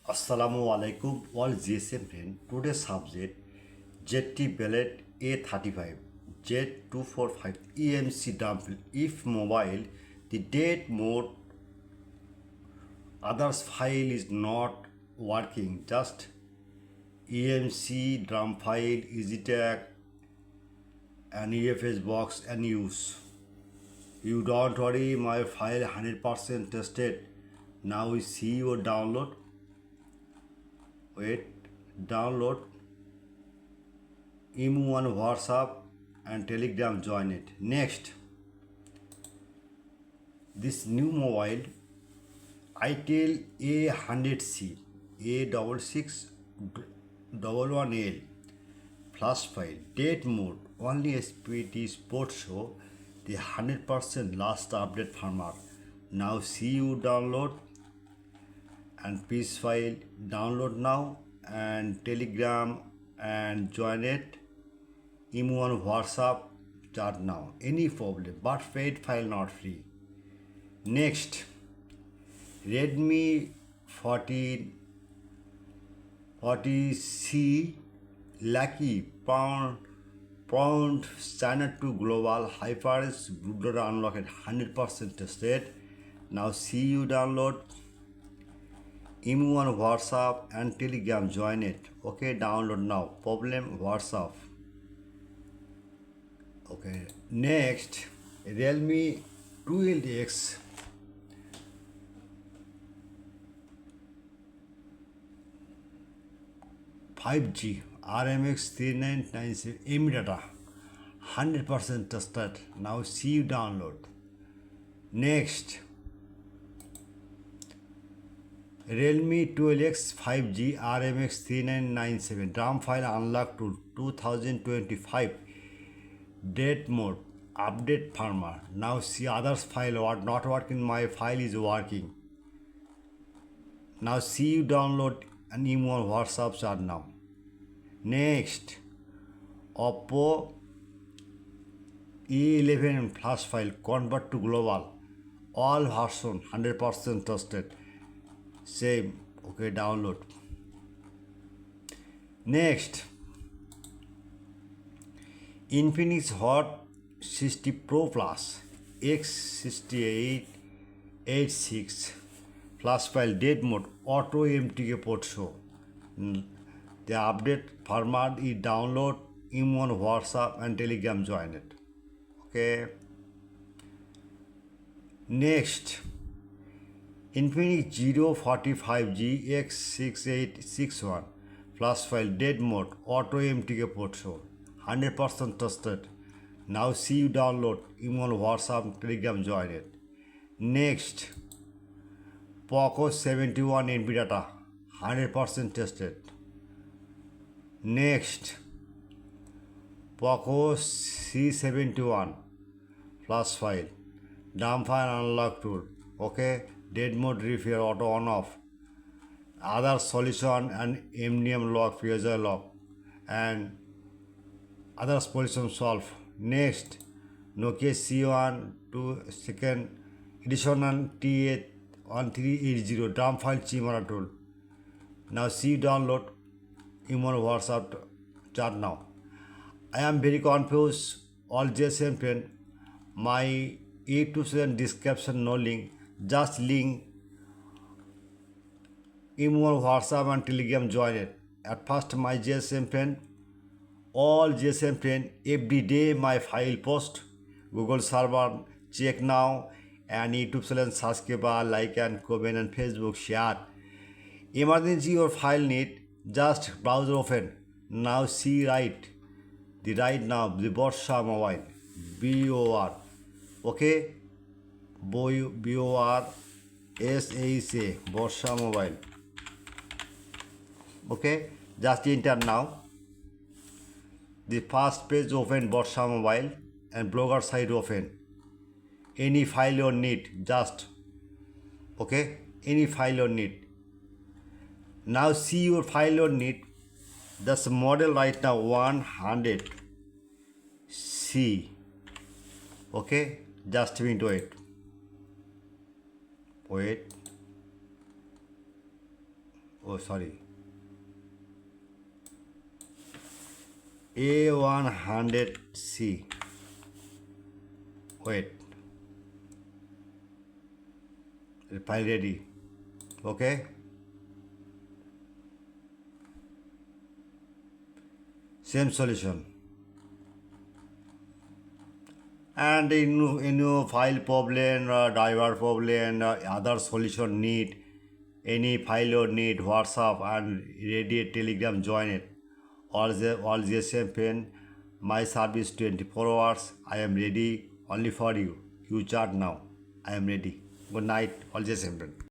Assalamu alaikum, all GSM friend. Today's subject ZT Bellet A35 Z245 EMC dump. If mobile, the date mode others file is not working. Just EMC drum file, EasyTag, and EFS box and use. You don't worry, my file 100% tested. Now we see your download. Wait, download emu on WhatsApp and Telegram, join it. Next, this new mobile ITEL A100C A66111L flash file date mode only SPD Prot show the 100% last update firmware. Now see you download and piece file download now and Telegram and join it. Emu on WhatsApp chat now. Any problem but paid file not free. Next, Redmi 40C Lucky Pound Standard to Global HyperX bootloader unlocked 100% tested. Now see you download. Emu on WhatsApp and Telegram, join it. Okay, download now. Problem WhatsApp. Okay, next, Realme 12X (5G) RMX 3997 M data 100% tested. Now see you download. Next, Realme 12X 5G RMX 3997 RAM file unlocked to 2025 date mode update firmware. Now see others file what not working, my file is working. Now see you download an email on WhatsApp chat now. Next, Oppo E11 flash file convert to global all version 100% tested. Same. Okay, download. Next, Infinix Hot 60 Pro Plus X6886 flash file date mode auto MTK port show. The update firmware is download emu on WhatsApp and Telegram, join it. Okay. Next, Infinix 045G X6861 flash file date mode auto MTK port show 100% tested. Now see you download emu on WhatsApp Telegram, join it. Next, Poco C71 NB data 100% tested. Next, Poco C71 flash file dump file unlock tool. Okay, dead mode repair auto on off. Other solution and MDM lock, fuser lock, and other solution solve. Next, Nokia C1 to second edition and T1380 dump file chimera tool. Now see download emu on WhatsApp chat now. I am very confused. All JSM friend, my YouTube channel description no link, just link emu on WhatsApp and Telegram, join it. At first, my JSM friend, all JSM friend, every day my file post, Google server check now, and YouTube channel subscribe, like and comment, and Facebook share. Emergency your file need, just browser open. Now see right now the Borsha Mobile BOR. Okay, BORSHA Borsha Mobile. Okay, just enter now. The first page open Borsha Mobile and blogger site open. Any file you need, just okay, any file you need. Now see your file you need. That's model right now 100C. Okay, just wait. Oh, sorry. A100C. Wait. File ready. Okay. Same solution. And in your file problem, driver problem, other solution need, any file or need WhatsApp and ready Telegram join it. All the same pen. My service 24 hours. I am ready only for you. You chat now. I am ready. Good night. All the same pen.